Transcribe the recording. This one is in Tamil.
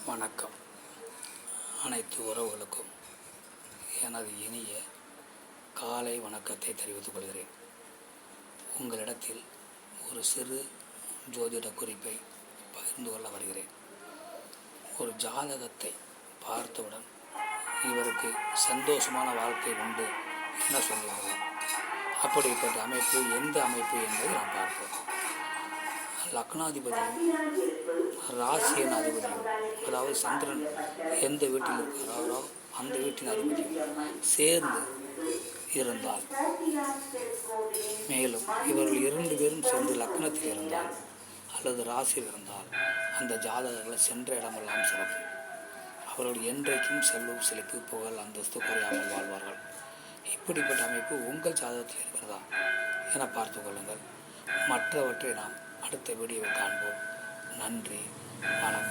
வணக்கம். அனைத்து உறவுகளுக்கும் எனது இனிய காலை வணக்கத்தை தெரிவித்துக் கொள்கிறேன். உங்களிடத்தில் ஒரு சிறு ஜோதிட குறிப்பை பகிர்ந்து கொள்ள வருகிறேன். ஒரு ஜாதகத்தை பார்த்தவுடன் இவருக்கு சந்தோஷமான வாழ்க்கை உண்டு என சொல்லுவார்கள். அப்படிப்பட்ட அமைப்பு எந்த அமைப்பு என்பதை நாம் பார்ப்போம். லக்னாதிபதியும் ராசியின் அதிபதியும், அதாவது சந்திரன் எந்த வீட்டில் இருக்கிறாரோ அந்த வீட்டின் அதிபதியும் சேர்ந்து இருந்தால், மேலும் இவர்கள் 2 பேரும் சேர்ந்து லக்னத்தில் இருந்தால் அல்லது ராசியில் இருந்தால் அந்த ஜாதகர்களை சென்ற இடமெல்லாம் சிறப்பு. அவர்கள் என்றைக்கும் செல்வம் செழிப்பு புகழ் அந்தஸ்து குறையாமல் வாழ்வார்கள். இப்படிப்பட்ட அமைப்பு உங்கள் ஜாதகத்தில் இருக்கிறதா என பார்த்து கொள்ளுங்கள். மற்றவற்றை நாம் அடுத்த வீடியோவில் காண்போம். நன்றி, வணக்கம்.